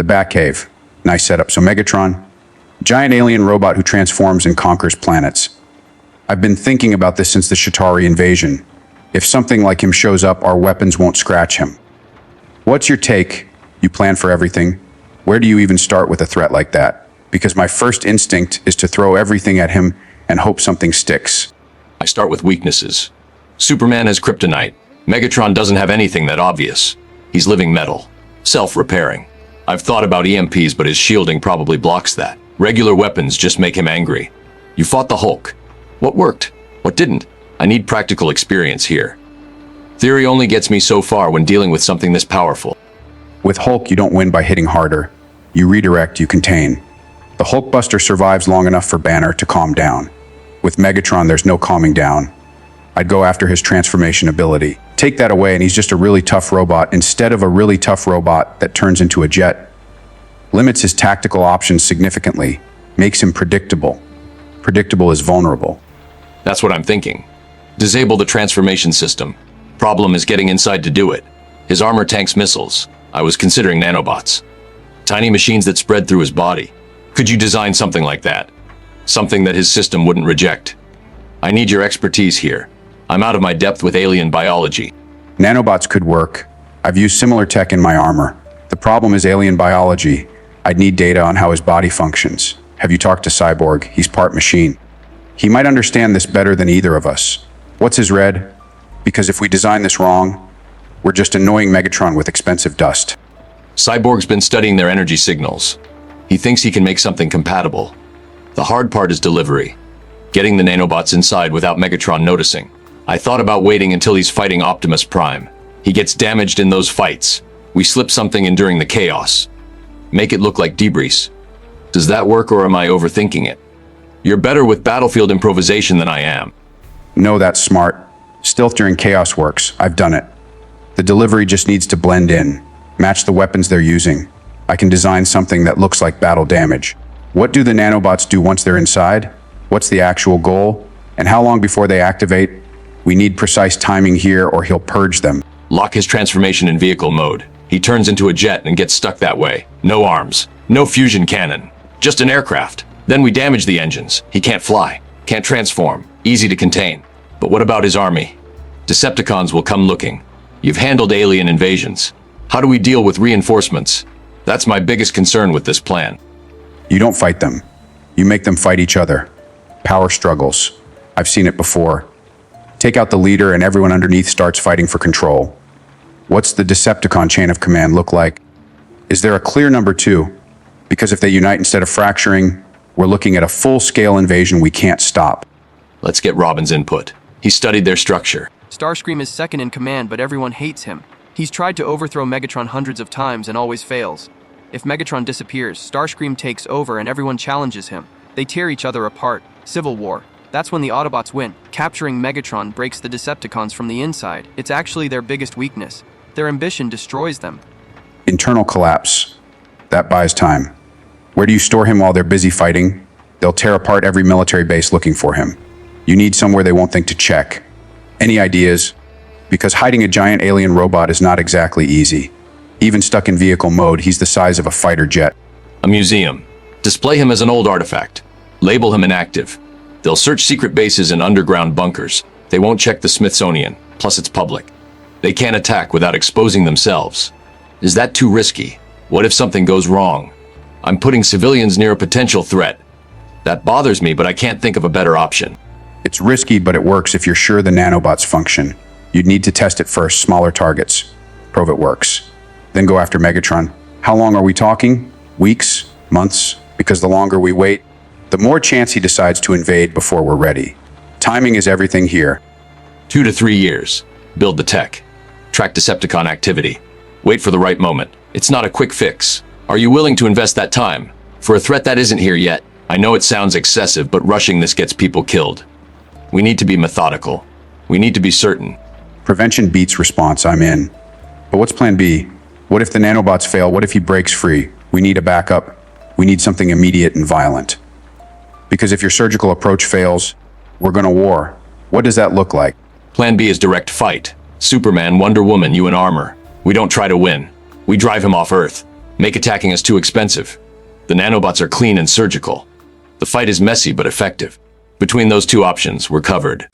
Batcave. Nice setup. So Megatron, giant alien robot who transforms and conquers planets. I've been thinking about this since the Shatari invasion. If something like him shows up, our weapons won't scratch him. What's your take? You plan for everything. Where do you even start with a threat like that? Because my first instinct is to throw everything at him and hope something sticks. I start with weaknesses. Superman has kryptonite. Megatron doesn't have anything that obvious. He's living metal, self-repairing. I've thought about EMPs, but his shielding probably blocks that. Regular weapons just make him angry. You fought the Hulk. What worked? What didn't? I need practical experience here. Theory only gets me so far when dealing with something this powerful. With Hulk, you don't win by hitting harder. You redirect, you contain. The Hulkbuster survives long enough for Banner to calm down. With Megatron, there's no calming down. I'd go after his transformation ability. Take that away and he's just a really tough robot instead of a really tough robot that turns into a jet. Limits his tactical options significantly. Makes him predictable. Predictable is vulnerable. That's what I'm thinking. Disable the transformation system. Problem is getting inside to do it. His armor tanks missiles. I was considering nanobots. Tiny machines that spread through his body. Could you design something like that? Something that his system wouldn't reject. I need your expertise here. I'm out of my depth with alien biology. Nanobots could work. I've used similar tech in my armor. The problem is alien biology. I'd need data on how his body functions. Have you talked to Cyborg? He's part machine. He might understand this better than either of us. What's his red? Because if we design this wrong, we're just annoying Megatron with expensive dust. Cyborg's been studying their energy signals. He thinks he can make something compatible. The hard part is delivery. Getting the nanobots inside without Megatron noticing. I thought about waiting until he's fighting Optimus Prime. He gets damaged in those fights. We slip something in during the chaos. Make it look like debris. Does that work or am I overthinking it? You're better with battlefield improvisation than I am. No, that's smart. Stealth during chaos works. I've done it. The delivery just needs to blend in. Match the weapons they're using. I can design something that looks like battle damage. What do the nanobots do once they're inside? What's the actual goal? And how long before they activate? We need precise timing here or he'll purge them. Lock his transformation in vehicle mode. He turns into a jet and gets stuck that way. No arms, no fusion cannon, just an aircraft. Then we damage the engines. He can't fly, can't transform, easy to contain. But what about his army? Decepticons will come looking. You've handled alien invasions. How do we deal with reinforcements? That's my biggest concern with this plan. You don't fight them. You make them fight each other. Power struggles. I've seen it before. Take out the leader and everyone underneath starts fighting for control. What's the Decepticon chain of command look like? Is there a clear number 2? Because if they unite instead of fracturing, we're looking at a full-scale invasion we can't stop. Let's get Robin's input. He studied their structure. Starscream is second in command, but everyone hates him. He's tried to overthrow Megatron hundreds of times and always fails. If Megatron disappears, Starscream takes over and everyone challenges him. They tear each other apart. Civil war. That's when the Autobots win. Capturing Megatron breaks the Decepticons from the inside. It's actually their biggest weakness. Their ambition destroys them. Internal collapse. That buys time. Where do you store him while they're busy fighting? They'll tear apart every military base looking for him. You need somewhere they won't think to check. Any ideas? Because hiding a giant alien robot is not exactly easy. Even stuck in vehicle mode, he's the size of a fighter jet. A museum. Display him as an old artifact. Label him inactive. They'll search secret bases and underground bunkers. They won't check the Smithsonian, plus it's public. They can't attack without exposing themselves. Is that too risky? What if something goes wrong? I'm putting civilians near a potential threat. That bothers me, but I can't think of a better option. It's risky, but it works if you're sure the nanobots function. You'd need to test it first, smaller targets. Prove it works. Then go after Megatron. How long are we talking? Weeks? Months? Because the longer we wait, the more chance he decides to invade before we're ready. Timing is everything here. 2 to 3 years. Build the tech. Track Decepticon activity. Wait for the right moment. It's not a quick fix. Are you willing to invest that time? For a threat that isn't here yet, I know it sounds excessive, but rushing this gets people killed. We need to be methodical. We need to be certain. Prevention beats response, I'm in. But what's plan B? What if the nanobots fail? What if he breaks free? We need a backup. We need something immediate and violent. Because if your surgical approach fails, we're gonna war. What does that look like? Plan B is direct fight. Superman, Wonder Woman, you in armor. We don't try to win. We drive him off Earth. Make attacking us too expensive. The nanobots are clean and surgical. The fight is messy but effective. Between those two options, we're covered.